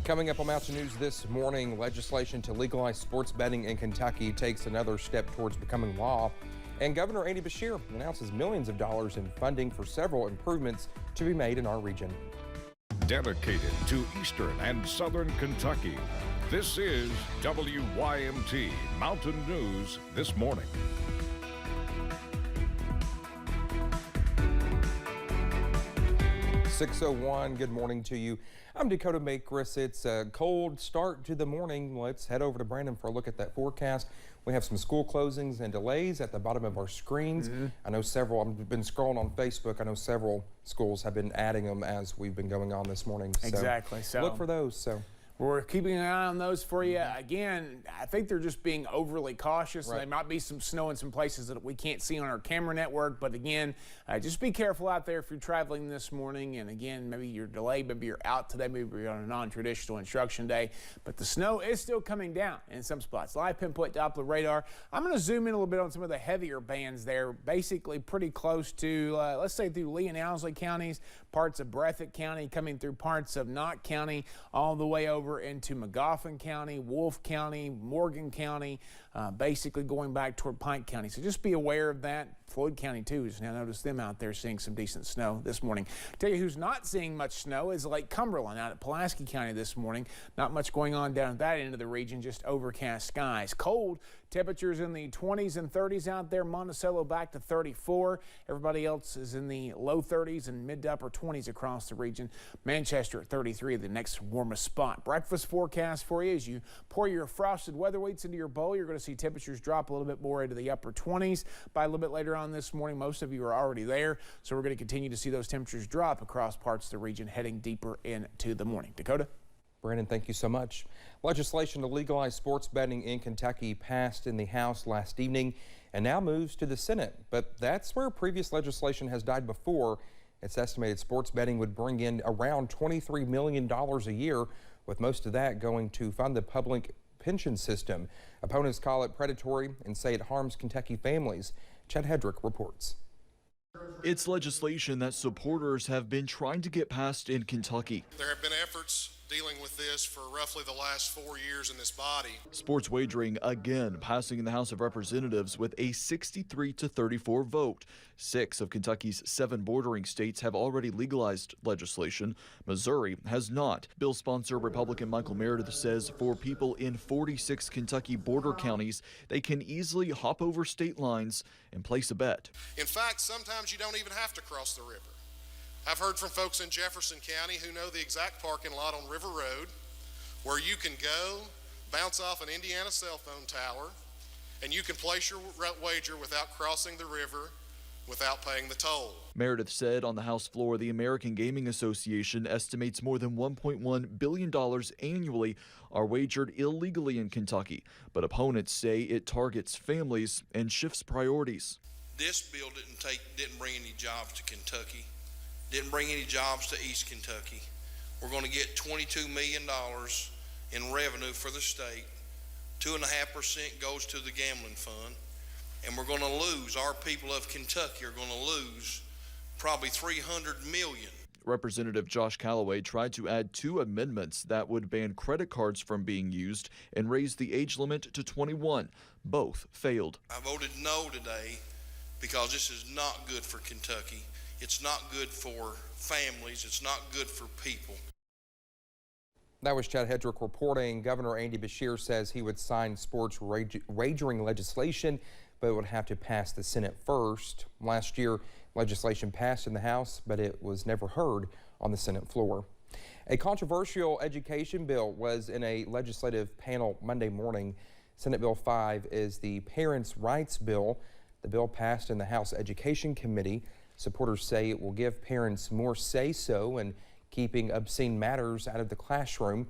Coming up on Mountain News this morning, legislation to legalize sports betting in Kentucky takes another step towards becoming law. And Governor Andy Beshear announces millions of dollars in funding for several improvements to be made in our region. Dedicated to Eastern and Southern Kentucky, this is WYMT Mountain News This Morning. .601, good morning to you. I'm Dakota Makris. It's a cold start to the morning. Let's head over to Brandon for a look at that forecast. We have some school closings and delays at the bottom of our screens. I know several, I've been scrolling on Facebook, I know several schools have been adding them as we've been going on this morning. So exactly. So look for those. We're keeping an eye on those for you. Again, I think they're just being overly cautious. Right. There might be some snow in some places that we can't see on our camera network. But again, just be careful out there if you're traveling this morning. And again, maybe you're delayed, maybe you're out today, maybe you're on a non-traditional instruction day. But the snow is still coming down in some spots. Live pinpoint Doppler radar. I'm going to zoom in a little bit on some of the heavier bands there. Basically pretty close to, let's say through Lee and Owsley counties, parts of Breathitt County, coming through parts of Knott County, all the way over into Magoffin County, Wolfe County, Morgan County, basically going back toward Pike County. So just be aware of that. Floyd County too, just now notice them out there seeing some decent snow this morning. Tell you who's not seeing much snow is Lake Cumberland out at Pulaski County this morning. Not much going on down at that end of the region, just overcast skies. Cold temperatures in the 20s and 30s out there. Monticello back to 34. Everybody else is in the low 30s and mid to upper 20s across the region. Manchester at 33, the next warmest spot. Breakfast forecast for you as you pour your frosted weather wheats into your bowl. You're going to see temperatures drop a little bit more into the upper 20s by a little bit later on this morning. Most of you are already there, so we're going to continue to see those temperatures drop across parts of the region heading deeper into the morning. Dakota? Brandon, thank you so much. Legislation to legalize sports betting in Kentucky passed in the House last evening and now moves to the Senate. But that's where previous legislation has died before. It's estimated sports betting would bring in around $23 million a year, with most of that going to fund the public pension system. Opponents call it predatory and say it harms Kentucky families. Chad Hedrick reports. It's legislation that supporters have been trying to get passed in Kentucky. There have been efforts dealing with this for roughly the last 4 years in this body. Sports wagering again passing in the House of Representatives with a 63-34 vote. 6 of Kentucky's 7 bordering states have already legalized legislation. Missouri has not. Bill sponsor Republican Michael Meredith says for people in 46 Kentucky border counties, they can easily hop over state lines and place a bet. In fact, sometimes you don't even have to cross the river. I've heard from folks in Jefferson County who know the exact parking lot on River Road where you can go, bounce off an Indiana cell phone tower, and you can place your wager without crossing the river, without paying the toll. Meredith said on the House floor the American Gaming Association estimates more than $1.1 billion annually are wagered illegally in Kentucky, but opponents say it targets families and shifts priorities. This bill didn't bring any jobs to Kentucky. Didn't bring any jobs to East Kentucky. We're going to get $22 million in revenue for the state. 2.5% goes to the gambling fund. And we're going to lose, our people of Kentucky are going to lose probably $300 million. Representative Josh Callaway tried to add 2 amendments that would ban credit cards from being used and raise the age limit to 21. Both failed. I voted no today because this is not good for Kentucky. It's not good for families. It's not good for people. That was Chad Hedrick reporting. Governor Andy Beshear says he would sign sports wagering legislation, but it would have to pass the Senate first. Last year, legislation passed in the House, but it was never heard on the Senate floor. A controversial education bill was in a legislative panel Monday morning. Senate Bill 5 is the Parents' Rights Bill. The bill passed in the House Education Committee. Supporters say it will give parents more say-so in keeping obscene matters out of the classroom.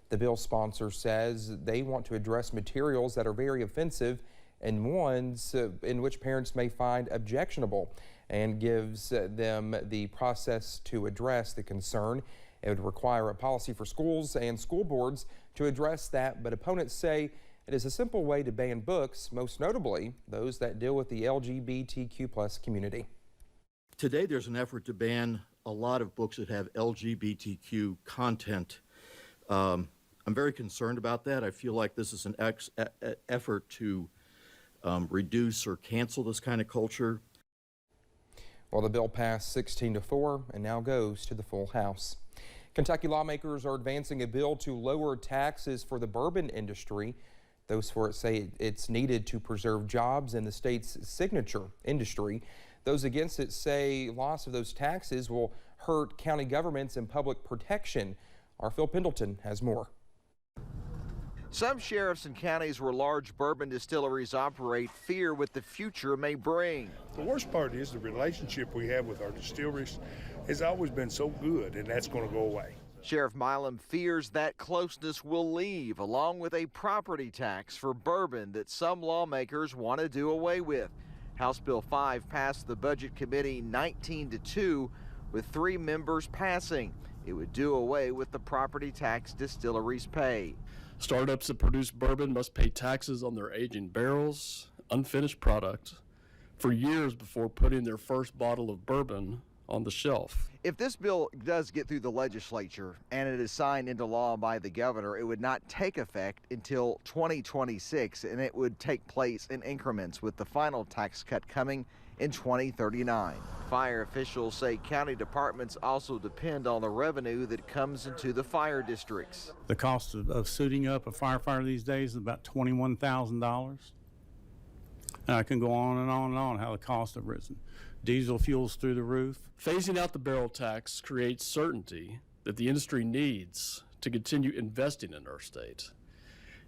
The bill sponsor says they want to address materials that are very offensive and ones in which parents may find objectionable, and gives them the process to address the concern. It would require a policy for schools and school boards to address that, but opponents say it is a simple way to ban books, most notably those that deal with the LGBTQ+ community. Today, there's an effort to ban a lot of books that have LGBTQ content. I'm very concerned about that. I feel like this is an effort to reduce or cancel this kind of culture. Well, the bill passed 16-4 and now goes to the full House. Kentucky lawmakers are advancing a bill to lower taxes for the bourbon industry. Those for it say it's needed to preserve jobs in the state's signature industry. Those against it say loss of those taxes will hurt county governments and public protection. Our Phil Pendleton has more. Some sheriffs and counties where large bourbon distilleries operate fear what the future may bring. The worst part is the relationship we have with our distilleries has always been so good, and that's going to go away. Sheriff Milam fears that closeness will leave, along with a property tax for bourbon that some lawmakers want to do away with. House Bill 5 passed the Budget Committee 19-2, with 3 members passing. It would do away with the property tax distilleries pay. Startups that produce bourbon must pay taxes on their aging barrels, unfinished product, for years before putting their first bottle of bourbon on the shelf. If this bill does get through the legislature and it is signed into law by the governor, it would not take effect until 2026, and it would take place in increments, with the final tax cut coming in 2039. Fire officials say county departments also depend on the revenue that comes into the fire districts. The cost of suiting up a firefighter these days is about $21,000. And I can go on and on and on how the costs have risen. Diesel fuel's through the roof. Phasing out the barrel tax creates certainty that the industry needs to continue investing in our state.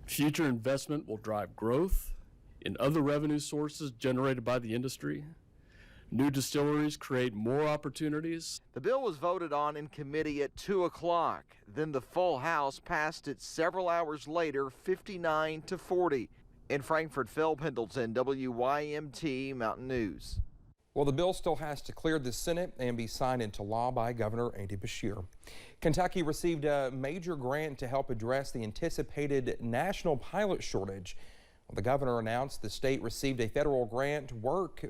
Future investment will drive growth in other revenue sources generated by the industry. New distilleries create more opportunities. The bill was voted on in committee at 2 o'clock. Then the full House passed it several hours later, 59-40. In Frankfort, Phil Pendleton, WYMT Mountain News. Well, the bill still has to clear the Senate and be signed into law by Governor Andy Beshear. Kentucky received a major grant to help address the anticipated national pilot shortage. Well, the governor announced the state received a federal grant worth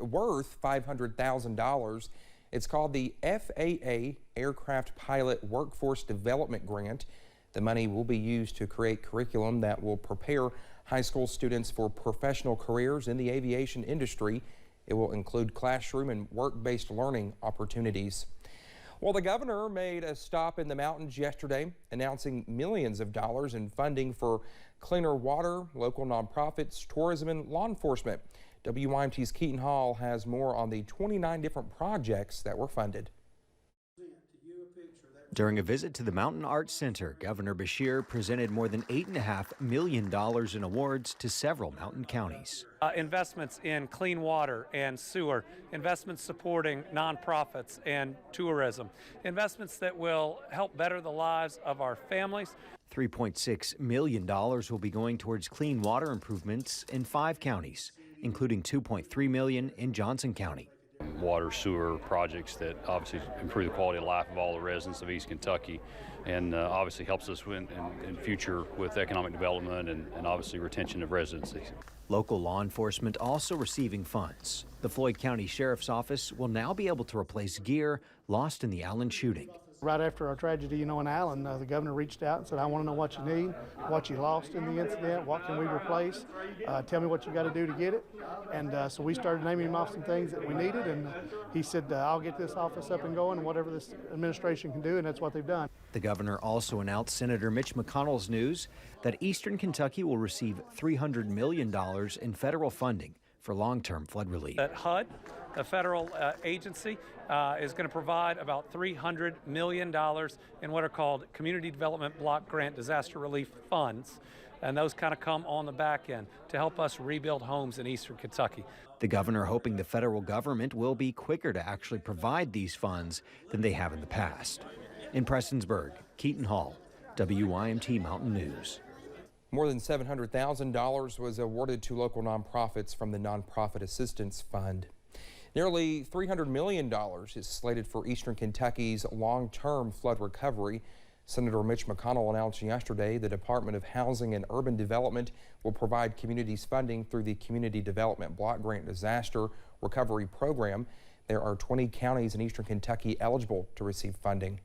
$500,000. It's called the FAA Aircraft Pilot Workforce Development Grant. The money will be used to create curriculum that will prepare high school students for professional careers in the aviation industry. It will include classroom and work-based learning opportunities. Well, the governor made a stop in the mountains yesterday, announcing millions of dollars in funding for cleaner water, local nonprofits, tourism, and law enforcement. WYMT's Keaton Hall has more on the 29 different projects that were funded. During a visit to the Mountain Arts Center, Governor Beshear presented more than $8.5 million in awards to several mountain counties. Investments in clean water and sewer, investments supporting nonprofits and tourism, investments that will help better the lives of our families. $3.6 million will be going towards clean water improvements in 5 counties, including $2.3 million in Johnson County. Water, sewer projects that obviously improve the quality of life of all the residents of East Kentucky, and obviously helps us in future with economic development and obviously retention of residency. Local law enforcement also receiving funds. The Floyd County Sheriff's Office will now be able to replace gear lost in the Allen shooting. Right after our tragedy, in Allen, the governor reached out and said, I want to know what you need, what you lost in the incident, what can we replace, tell me what you got to do to get it. And so we started naming him off some things that we needed, and he said, I'll get this office up and going, whatever this administration can do, and that's what they've done. The governor also announced Senator Mitch McConnell's news that Eastern Kentucky will receive $300 million in federal funding for long-term flood relief. That HUD, the federal agency, is going to provide about $300 million in what are called Community Development Block Grant Disaster Relief Funds. And those kind of come on the back end to help us rebuild homes in Eastern Kentucky. The governor hoping the federal government will be quicker to actually provide these funds than they have in the past. In Prestonsburg, Keaton Hall, WYMT Mountain News. More than $700,000 was awarded to local nonprofits from the Nonprofit Assistance Fund. Nearly $300 million is slated for Eastern Kentucky's long-term flood recovery. Senator Mitch McConnell announced yesterday the Department of Housing and Urban Development will provide communities funding through the Community Development Block Grant Disaster Recovery Program. There are 20 counties in Eastern Kentucky eligible to receive funding.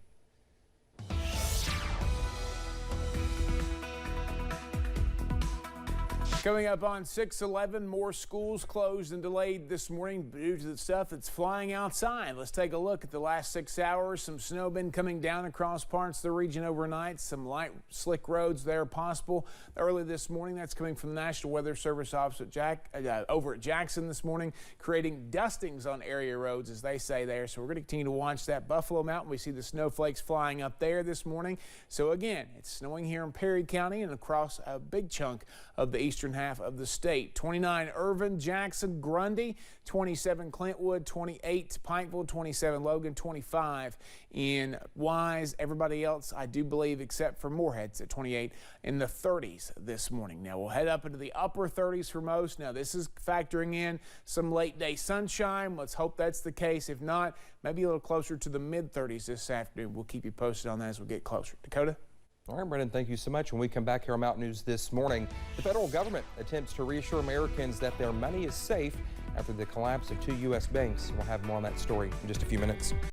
Coming up on 6/11, more schools closed and delayed this morning due to the stuff that's flying outside. Let's take a look at the last 6 hours. Some snow been coming down across parts of the region overnight. Some light, slick roads there possible early this morning. That's coming from the National Weather Service office at over at Jackson this morning, creating dustings on area roads, as they say there. So we're going to continue to watch that. Buffalo Mountain, we see the snowflakes flying up there this morning. So again, it's snowing here in Perry County and across a big chunk of the eastern half of the state. 29 Irvin, Jackson, Grundy, 27 Clintwood, 28 Pikeville, 27 Logan, 25 in Wise. Everybody else, I do believe, except for Moorhead's at 28 in the 30s this morning. Now we'll head up into the upper 30s for most. Now this is factoring in some late day sunshine. Let's hope that's the case. If not, maybe a little closer to the mid 30s this afternoon. We'll keep you posted on that as we get closer. Dakota? All right, Brendan, thank you so much. When we come back here on Mountain News this morning, the federal government attempts to reassure Americans that their money is safe after the collapse of 2 U.S. banks. We'll have more on that story in just a few minutes.